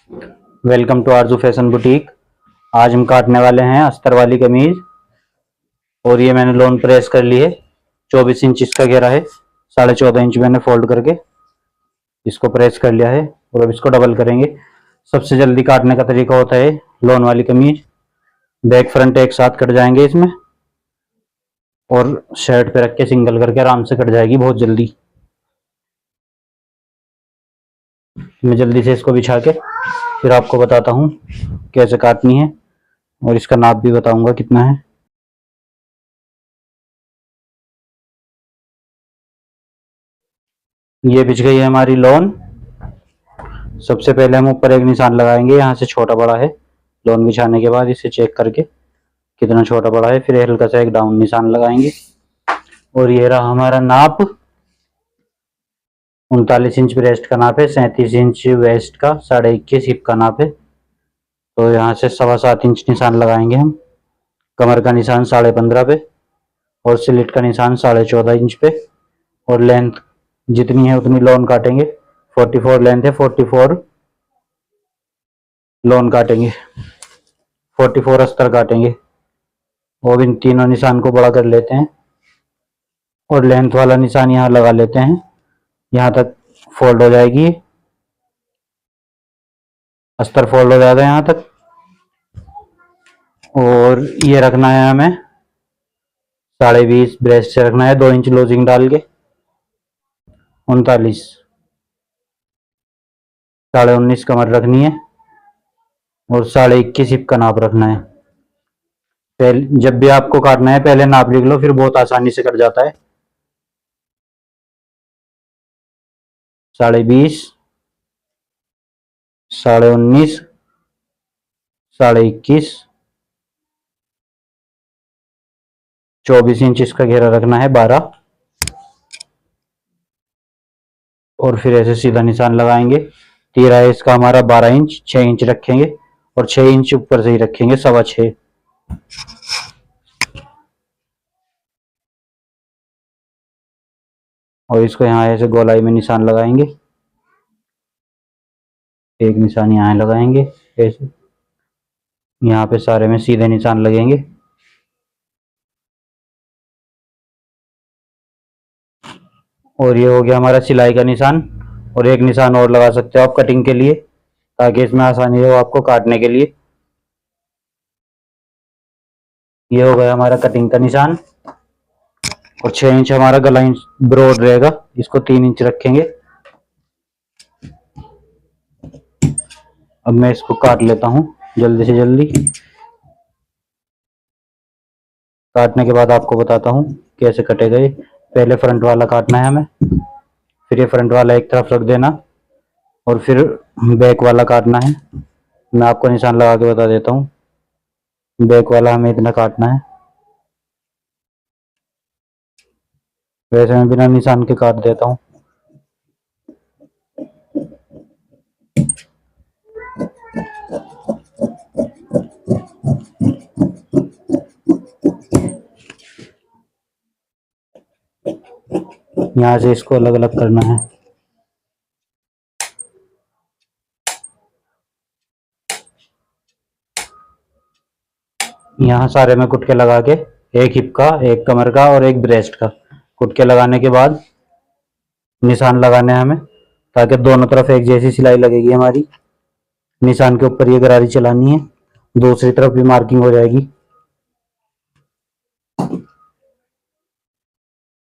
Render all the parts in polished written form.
Welcome to Aarzoo fashion boutique. आज हम काटने वाले हैं अस्तर वाली कमीज। और ये मैंने लोन प्रेस कर ली है। 24 इंच इसका घेरा है। 14.5 इंच मैंने फोल्ड करके इसको प्रेस कर लिया है। और अब इसको डबल करेंगे। सबसे जल्दी काटने का तरीका होता है लोन वाली कमीज। बैक फ्रंट एक साथ कट जाएंगे इसमें, और शर्ट पे रख के सिंगल करके आराम से कट जाएगी बहुत जल्दी। मैं जल्दी से इसको बिछा के फिर आपको बताता हूँ कैसे काटनी है, और इसका नाप भी बताऊंगा कितना है। ये बिछ गई है हमारी लोन। सबसे पहले हम ऊपर एक निशान लगाएंगे, यहाँ से छोटा बड़ा है। लोन बिछाने के बाद इसे चेक करके कितना छोटा बड़ा है, फिर हल्का सा एक डाउन निशान लगाएंगे। और ये रहा हमारा नाप। 39 इंच ब्रेस्ट का नाप है, 37 इंच वेस्ट का, 21.5 हिप का नाप है। तो यहाँ से 7.25 इंच निशान लगाएंगे हम। कमर का निशान 15.5 पे, और स्लिट का निशान 14.5 इंच पे। और लेंथ जितनी है उतनी लोन काटेंगे। 44 लेंथ है, 44 लोन काटेंगे, 44 अस्तर काटेंगे। और इन तीनों निशान को बड़ा कर लेते हैं, और लेंथ वाला निशान यहाँ लगा लेते हैं। यहाँ तक फोल्ड हो जाएगी, अस्तर फोल्ड हो जाएगा यहाँ तक। और ये रखना है हमें 20.5 ब्रेस्ट से रखना है, 2 इंच लूजिंग डाल के। 39, 19.5 कमर रखनी है, और 21.5 हिप का नाप रखना है। पहले जब भी आपको काटना है पहले नाप लिख लो, फिर बहुत आसानी से कट जाता है। 20.5, 19.5, 21.5, 24 इंच इसका घेरा रखना है, 12। और फिर ऐसे सीधा निशान लगाएंगे। तीरा है इसका हमारा 12 इंच, 6 इंच रखेंगे, और 6 इंच ऊपर से ही रखेंगे, 6.25। और इसको यहाँ ऐसे गोलाई में निशान लगाएंगे। एक निशान यहाँ लगाएंगे ऐसे, यहाँ पे सारे में सीधे निशान लगेंगे। और ये हो गया हमारा सिलाई का निशान। और एक निशान और लगा सकते हो आप कटिंग के लिए, ताकि इसमें आसानी हो आपको काटने के लिए। ये हो गया हमारा कटिंग का निशान। और 6 इंच हमारा गला इंच ब्रॉड रहेगा, इसको 3 इंच रखेंगे। अब मैं इसको काट लेता हूँ जल्दी से जल्दी। काटने के बाद आपको बताता हूँ कैसे कटेगा ये। पहले फ्रंट वाला काटना है हमें, फिर ये फ्रंट वाला एक तरफ रख देना, और फिर बैक वाला काटना है। मैं आपको निशान लगा के बता देता हूँ। बैक वाला हमें इतना काटना है। वैसे मैं बिना निशान के काट देता हूँ। यहाँ से इसको अलग अलग करना है। यहाँ सारे में कुटके लगा के, एक हिप का, एक कमर का, और एक ब्रेस्ट का कुटके लगाने के बाद निशान लगाने हैं हमें, ताकि दोनों तरफ एक जैसी सिलाई लगेगी हमारी। निशान के ऊपर ये गरारी चलानी है, दूसरी तरफ भी मार्किंग हो जाएगी।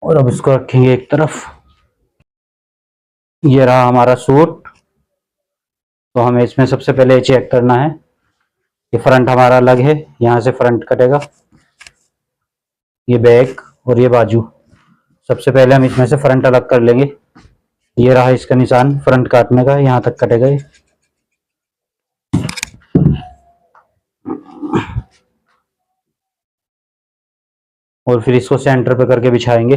और अब इसको रखेंगे एक तरफ। ये रहा हमारा सूट। तो हमें इसमें सबसे पहले चेक करना है कि फ्रंट हमारा अलग है, यहाँ से फ्रंट कटेगा, ये बैक और ये बाजू। सबसे पहले हम इसमें से फ्रंट अलग कर लेंगे। ये रहा इसका निशान फ्रंट काटने का, यहाँ तक कटेगा ये। और फिर इसको सेंटर पे करके बिछाएंगे।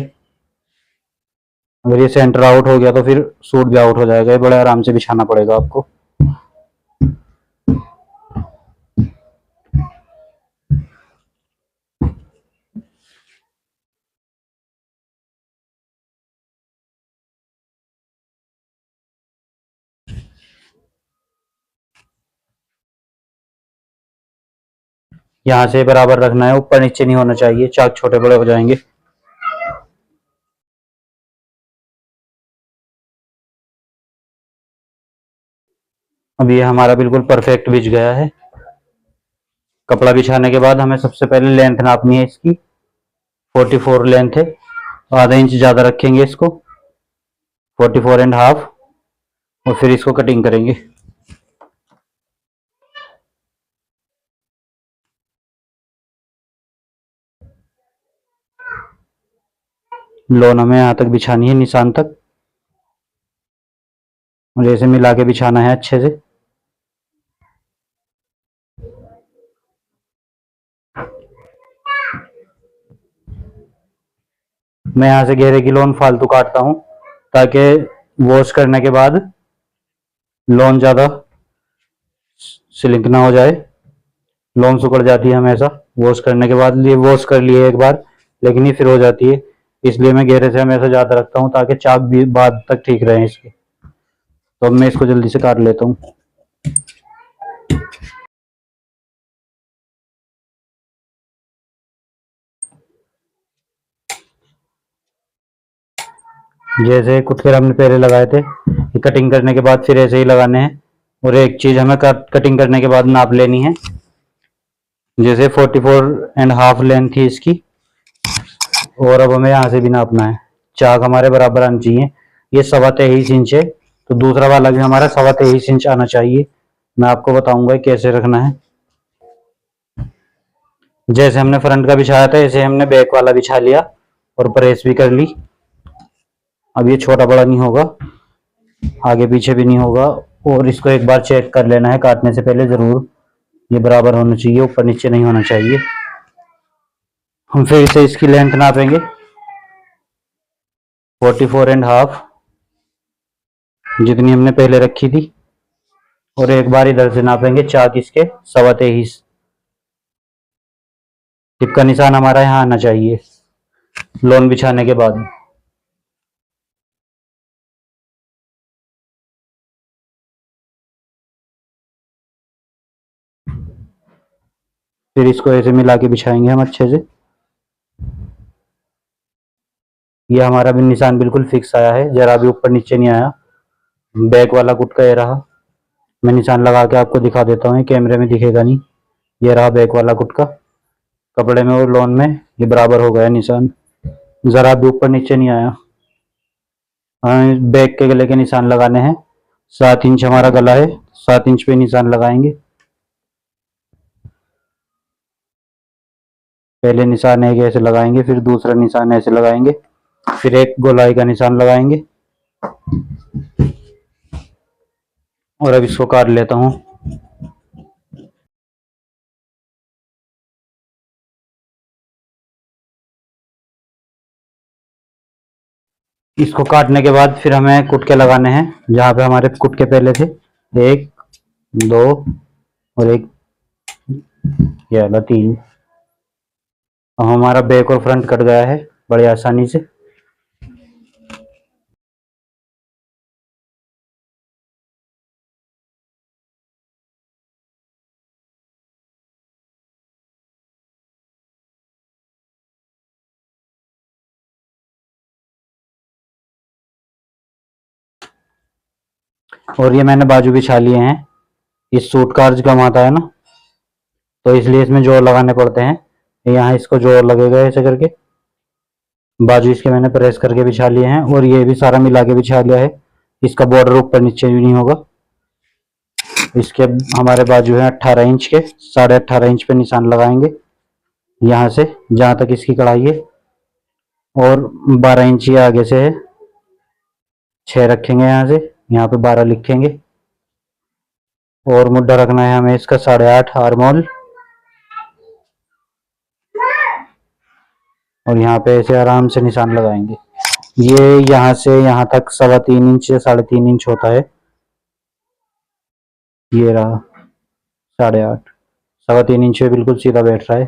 अगर ये सेंटर आउट हो गया तो फिर सूट भी आउट हो जाएगा। ये बड़े आराम से बिछाना पड़ेगा आपको। यहाँ से बराबर रखना है, ऊपर नीचे नहीं होना चाहिए, चाक छोटे बड़े हो जाएंगे। अब ये हमारा बिल्कुल परफेक्ट बिछ गया है। कपड़ा बिछाने के बाद हमें सबसे पहले लेंथ नापनी है इसकी। 44 लेंथ है, आधा इंच ज्यादा रखेंगे इसको, 44.5, और फिर इसको कटिंग करेंगे। लोन हमें यहाँ तक बिछानी है, निशान तक, और ऐसे मिला के बिछाना है अच्छे से। मैं यहाँ से घेरे की लोन फालतू काटता हूँ ताकि वॉश करने के बाद लोन ज्यादा सिलिंक ना हो जाए। लोन सुकड़ जाती है हमेशा वॉश करने के बाद, ये वॉश कर लिए एक बार लेकिन ये फिर हो जाती है, इसलिए मैं घेरे से हमेशा ज्यादा रखता हूँ ताकि चाक भी बाद तक ठीक रहे इसके। तो अब मैं इसको जल्दी से काट लेता हूँ। जैसे कुटकेर हमने पहले लगाए थे, कटिंग करने के बाद फिर ऐसे ही लगाने हैं। और एक चीज हमें कटिंग करने के बाद नाप लेनी है। जैसे 44.5 लेंथ थी इसकी, और अब हमें यहाँ से भी नापना है। चाक हमारे बराबर आनी चाहिए। ये 23.25 इंच है, तो दूसरा वाला भी हमारा 23.25 इंच आना चाहिए। मैं आपको बताऊंगा कैसे रखना है। जैसे हमने फ्रंट का बिछाया था ऐसे हमने बैक वाला बिछा लिया और प्रेस भी कर ली। अब ये छोटा बड़ा नहीं होगा, आगे पीछे भी नहीं होगा, और इसको एक बार चेक कर लेना है काटने से पहले जरूर। ये बराबर होना चाहिए, ऊपर नीचे नहीं होना चाहिए। हम फिर से इसकी लेंथ नापेंगे, 44.5, जितनी हमने पहले रखी थी, और एक बार इधर से नापेंगे चाक इसके 23.25। टिप का निशान हमारा यहाँ आना चाहिए लोन बिछाने के बाद। फिर इसको ऐसे मिला के बिछाएंगे हम अच्छे से। ये हमारा भी निशान बिल्कुल फिक्स आया है, जरा भी ऊपर नीचे नहीं आया। बैक वाला गुटका ये रहा, मैं निशान लगा के आपको दिखा देता हूँ, कैमरे में दिखेगा नहीं। ये रहा बैक वाला गुटका, कपड़े में और लोन में ये बराबर हो गया निशान, जरा भी ऊपर नीचे नहीं आया। हमें बैक के गले के निशान लगाने हैं। 7 इंच हमारा गला है, 7 इंच पे निशान लगाएंगे। पहले निशान एक ऐसे लगाएंगे, फिर दूसरा निशान ऐसे लगाएंगे, फिर एक गोलाई का निशान लगाएंगे। और अब इसको काट लेता हूँ। इसको काटने के बाद फिर हमें कुटके लगाने हैं जहाँ पे हमारे कुटके पहले थे, 1 2 और 1, ये वाला 3। अब हमारा बैक और फ्रंट कट गया है बड़ी आसानी से। और ये मैंने बाजू बिछा लिए हैं। इस सूट का अर्ज कम आता है ना, तो इसलिए इसमें जोड़ लगाने पड़ते हैं। यहाँ इसको जोड़ लगेगा ऐसे करके। बाजू इसके मैंने प्रेस करके बिछा लिए हैं, और ये भी सारा मिला के बिछा लिया है। इसका बॉर्डर ऊपर नीचे भी नहीं होगा। इसके हमारे बाजू है 18 इंच के, 18.5 इंच पे निशान लगाएंगे यहाँ से जहां तक इसकी कढ़ाई है, और 12 इंच ये आगे से है। 6 रखेंगे यहाँ से, यहाँ पे 12 लिखेंगे। और मुद्दा रखना है हमें इसका 8.5 आर्मोल, और यहाँ पे ऐसे आराम से निशान लगाएंगे। ये यहाँ से यहाँ तक 3.25 इंच या 3.5 इंच होता है। ये रहा 8.5, 3.25 इंच पे बिल्कुल सीधा बैठ रहा है।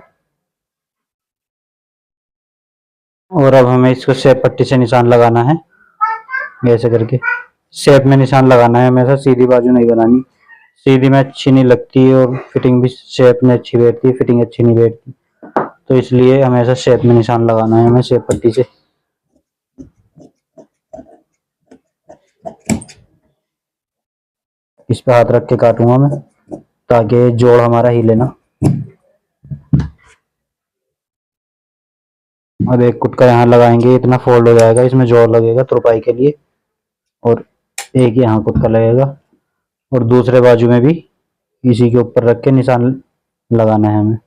और अब हमें इसको शेप पट्टी से निशान लगाना है, ऐसे करके शेप में निशान लगाना है हमेशा, सीधी बाजू नहीं बनानी। सीधी में अच्छी नहीं लगती और फिटिंग भी शेप में अच्छी बैठती है, फिटिंग अच्छी नहीं बैठती। तो इसलिए हमेशा शेप में निशान लगाना है हमें शेप पट्टी से। इस पे हाथ रख के काटूंगा मैं ताकि जोड़ हमारा हिले ना। अब एक कुटका यहाँ लगाएंगे, इतना फोल्ड हो जाएगा, इसमें जोड़ लगेगा तुरपाई के लिए। और एक यहाँ कुटका लगेगा और दूसरे बाजू में भी इसी के ऊपर रख के निशान लगाना है हमें।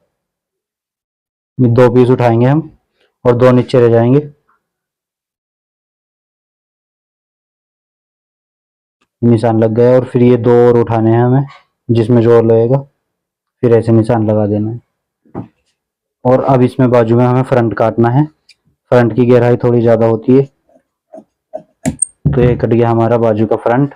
ये 2 पीस उठाएंगे हम और 2 नीचे रह जाएंगे। निशान लग गया और फिर ये 2 और उठाने हैं हमें जिसमें जोड़ लगेगा, फिर ऐसे निशान लगा देना है। और अब इसमें बाजू में हमें फ्रंट काटना है। फ्रंट की गहराई थोड़ी ज़्यादा होती है, तो ये कट गया हमारा बाजू का फ्रंट।